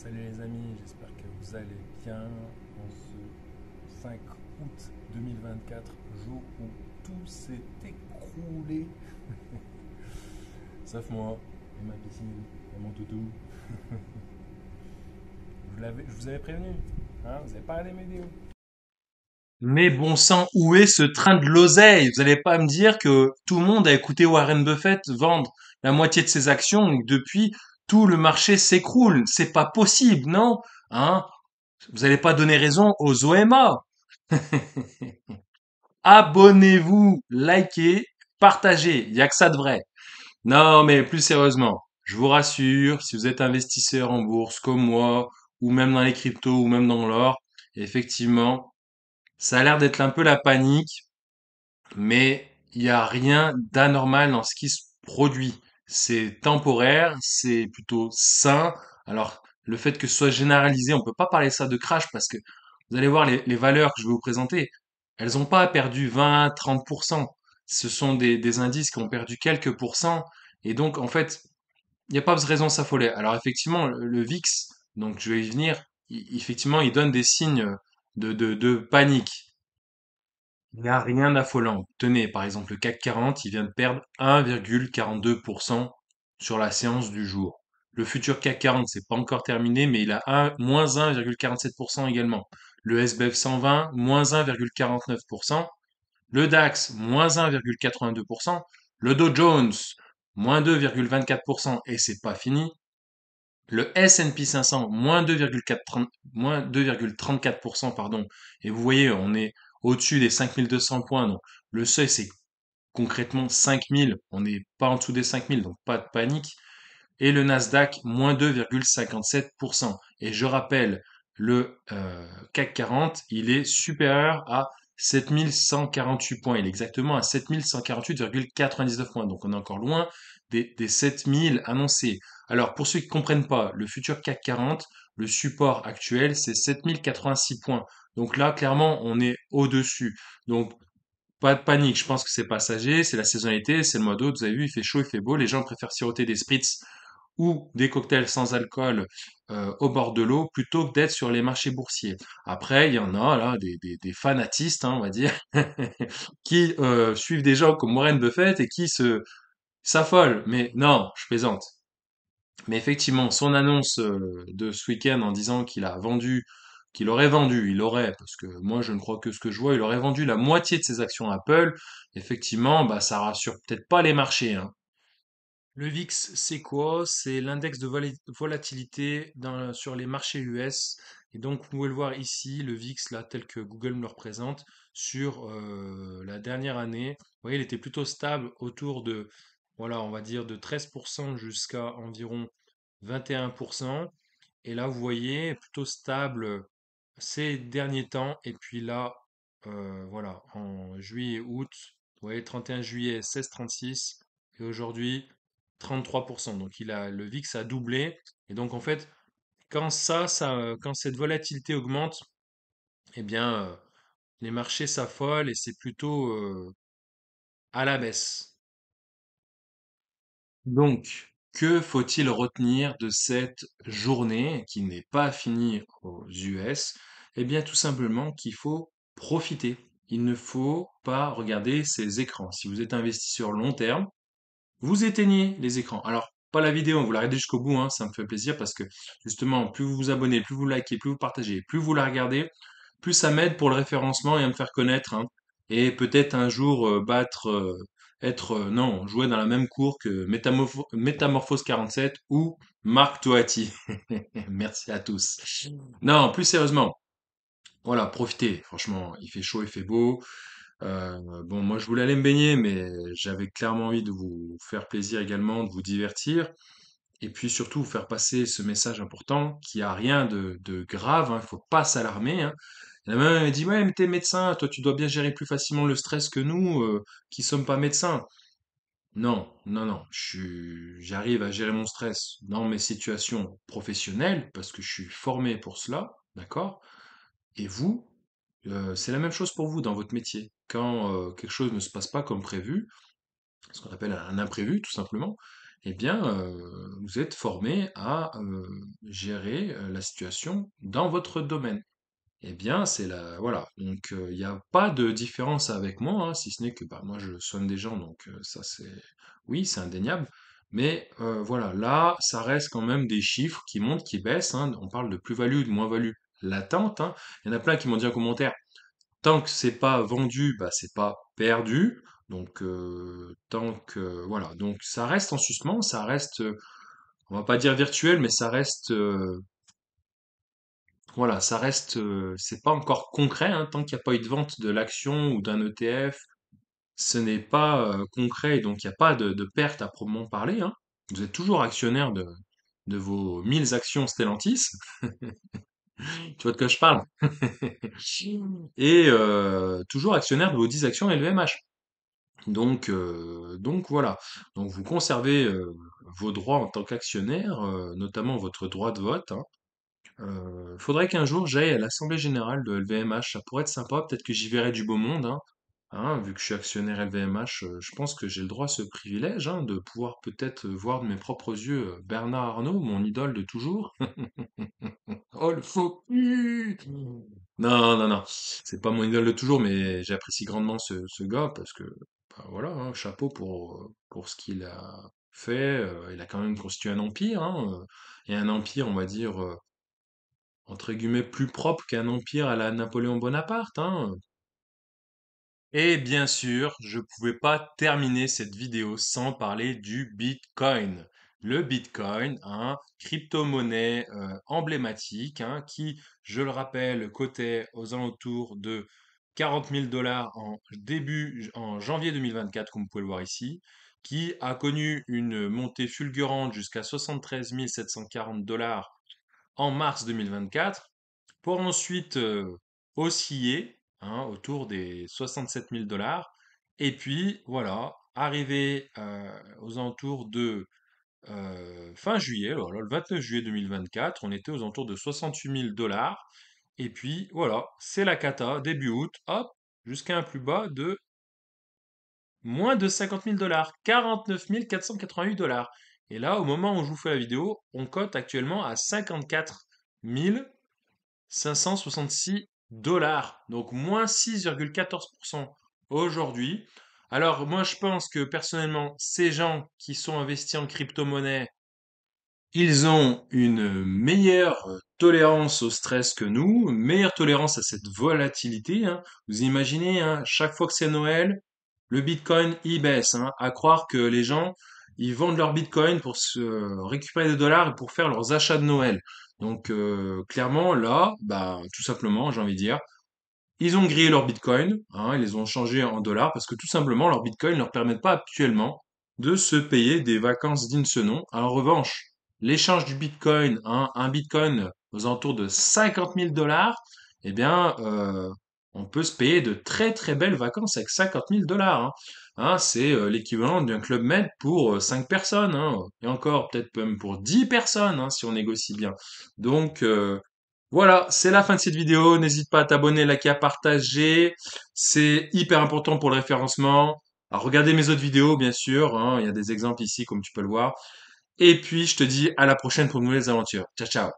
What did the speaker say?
Salut les amis, j'espère que vous allez bien en ce 5 août 2024, jour où tout s'est écroulé, sauf moi et ma piscine et mon toutou. Je vous avais prévenu, hein, vous n'avez pas regardé mes vidéos. Mais bon sang, où est ce train de l'oseille? Vous allez pas me dire que tout le monde a écouté Warren Buffett vendre la moitié de ses actions et que depuis tout le marché s'écroule. C'est pas possible, non? Hein? Vous allez pas donner raison aux OMA. Abonnez-vous, likez, partagez. Il y a que ça de vrai. Non, mais plus sérieusement, je vous rassure, si vous êtes investisseur en bourse comme moi, ou même dans les cryptos, ou même dans l'or, effectivement, ça a l'air d'être un peu la panique. Mais il n'y a rien d'anormal dans ce qui se produit. C'est temporaire, c'est plutôt sain. Alors, le fait que ce soit généralisé, on peut pas parler ça de crash parce que vous allez voir les valeurs que je vais vous présenter, elles n'ont pas perdu 20, 30%. Ce sont des indices qui ont perdu quelques pourcents. Et donc, en fait, il n'y a pas de raison de s'affoler. Alors, effectivement, le VIX, donc je vais y venir, effectivement, il donne des signes de panique. Il n'y a rien d'affolant. Tenez, par exemple, le CAC 40, il vient de perdre 1,42% sur la séance du jour. Le futur CAC 40, c'est pas encore terminé, mais il a moins 1,47% également. Le SBF 120, moins 1,49%. Le DAX, moins 1,82%. Le Dow Jones, moins 2,24%. Et c'est pas fini. Le S&P 500, moins 2,34%, pardon. Et vous voyez, on est au-dessus des 5200 points. Donc, le seuil, c'est concrètement 5000. On n'est pas en dessous des 5000, donc pas de panique. Et le Nasdaq, moins 2,57%. Et je rappelle, le CAC 40, il est supérieur à 7148 points. Il est exactement à 7148,99 points. Donc on est encore loin des 7000 annoncés. Alors pour ceux qui ne comprennent pas, le futur CAC 40, le support actuel, c'est 7086 points. Donc là, clairement, on est au-dessus. Donc pas de panique, je pense que c'est passager, c'est la saisonnalité, c'est le mois d'août, vous avez vu, il fait chaud, il fait beau, les gens préfèrent siroter des spritz ou des cocktails sans alcool au bord de l'eau plutôt que d'être sur les marchés boursiers. Après, il y en a là des fanatistes, hein, on va dire, qui suivent des gens comme Warren Buffett et qui se s'affolent. Mais non, je plaisante. Mais effectivement, son annonce de ce week-end en disant qu'il aurait vendu, il aurait, parce que moi je ne crois que ce que je vois, il aurait vendu la moitié de ses actions Apple. Effectivement, bah ça rassure peut-être pas les marchés, hein. Le VIX, c'est quoi? C'est l'index de volatilité sur les marchés US. Et donc, vous pouvez le voir ici, le VIX, là, tel que Google me le représente, sur la dernière année. Vous voyez, il était plutôt stable autour de, voilà, on va dire de 13% jusqu'à environ 21%. Et là, vous voyez, plutôt stable ces derniers temps. Et puis là, voilà, en juillet et août, vous voyez, 31 juillet, 16,36. Et aujourd'hui, 33%. Donc le VIX a doublé. Et donc en fait, quand cette volatilité augmente, eh bien, les marchés s'affolent et c'est plutôt à la baisse. Donc, que faut-il retenir de cette journée qui n'est pas finie aux US? Eh bien, tout simplement qu'il faut profiter. Il ne faut pas regarder ces écrans. Si vous êtes investi sur long terme, vous éteignez les écrans. Alors, pas la vidéo, vous la regardez jusqu'au bout, hein, ça me fait plaisir parce que justement, plus vous vous abonnez, plus vous likez, plus vous partagez, plus vous la regardez, plus ça m'aide pour le référencement et à me faire connaître, hein. Et peut-être un jour non, jouer dans la même cour que Métamorphose 47 ou Marc Toati. Merci à tous. Non, plus sérieusement, voilà, profitez. Franchement, il fait chaud, il fait beau. Bon, moi je voulais aller me baigner, mais j'avais clairement envie de vous faire plaisir également, de vous divertir, et puis surtout vous faire passer ce message important qui a rien de grave, hein, il faut pas s'alarmer, hein. Il y en a même qui dit ouais mais t'es médecin, toi tu dois bien gérer plus facilement le stress que nous qui sommes pas médecins. Non, non, non, j'arrive à gérer mon stress dans mes situations professionnelles parce que je suis formé pour cela, d'accord? Et vous, c'est la même chose pour vous dans votre métier. Quand quelque chose ne se passe pas comme prévu, ce qu'on appelle un imprévu tout simplement, eh bien, vous êtes formé à gérer la situation dans votre domaine. Eh bien, c'est la voilà, donc il n'y a pas de différence avec moi, hein, si ce n'est que, bah, moi je soigne des gens, donc ça c'est oui, c'est indéniable. Mais voilà, là, ça reste quand même des chiffres qui montent, qui baissent, hein. On parle de plus-value ou de moins-value latente, hein. Il y en a plein qui m'ont dit en commentaire: «Tant que c'est pas vendu, bah, c'est pas perdu». Donc tant que voilà, donc ça reste en suspens, ça reste, on va pas dire virtuel, mais ça reste, voilà, ça reste, c'est pas encore concret, hein, tant qu'il n'y a pas eu de vente de l'action ou d'un ETF, ce n'est pas concret, donc il n'y a pas de perte à proprement parler, hein. Vous êtes toujours actionnaire de vos 1000 actions Stellantis, tu vois de quoi je parle? Et toujours actionnaire de vos 10 actions LVMH. Donc voilà. Donc vous conservez vos droits en tant qu'actionnaire, notamment votre droit de vote, hein. Faudrait qu'un jour j'aille à l'assemblée générale de LVMH, ça pourrait être sympa, peut-être que j'y verrai du beau monde, hein. Hein, vu que je suis actionnaire LVMH, je pense que j'ai le droit à ce privilège, hein, de pouvoir peut-être voir de mes propres yeux Bernard Arnault, mon idole de toujours. Oh le faux cul! Non, non, non, c'est pas mon idole de toujours, mais j'apprécie grandement ce gars parce que, bah, voilà, hein, chapeau pour ce qu'il a fait. Il a quand même constitué un empire, hein, et un empire, on va dire, entre guillemets, plus propre qu'un empire à la Napoléon Bonaparte, hein. Et bien sûr, je ne pouvais pas terminer cette vidéo sans parler du Bitcoin. Le Bitcoin, hein, crypto-monnaie emblématique, hein, qui, je le rappelle, cotait aux alentours de 40 000 dollars en janvier 2024, comme vous pouvez le voir ici, qui a connu une montée fulgurante jusqu'à 73 740 dollars en mars 2024 pour ensuite osciller, hein, autour des 67 000 dollars. Et puis voilà, arrivé aux alentours de fin juillet, alors là, le 29 juillet 2024, on était aux alentours de 68 000 dollars. Et puis voilà, c'est la cata, début août, hop, jusqu'à un plus bas de moins de 50 000 dollars, 49 488 dollars. Et là, au moment où je vous fais la vidéo, on cote actuellement à 54 566 dollars, donc moins 6,14% aujourd'hui. Alors moi je pense que personnellement, ces gens qui sont investis en crypto-monnaie, ils ont une meilleure tolérance au stress que nous, une meilleure tolérance à cette volatilité, hein. Vous imaginez, hein, chaque fois que c'est Noël, le Bitcoin il baisse, hein, à croire que les gens ils vendent leur Bitcoin pour se récupérer des dollars et pour faire leurs achats de Noël. Donc clairement là, bah tout simplement, j'ai envie de dire, ils ont grillé leur Bitcoin, hein, ils les ont changés en dollars parce que tout simplement leur Bitcoin ne leur permettent pas actuellement de se payer des vacances dignes de ce nom. En revanche, l'échange du Bitcoin, hein, un Bitcoin aux alentours de 50 000 dollars, eh bien, on peut se payer de très très belles vacances avec 50 000 dollars, hein. Hein, c'est l'équivalent d'un Club Med pour 5 personnes, hein, et encore peut-être même pour 10 personnes, hein, si on négocie bien. Donc, voilà, c'est la fin de cette vidéo. N'hésite pas à t'abonner, liker, à partager. C'est hyper important pour le référencement. À regarder mes autres vidéos, bien sûr, hein. Il y a des exemples ici, comme tu peux le voir. Et puis, je te dis à la prochaine pour de nouvelles aventures. Ciao, ciao.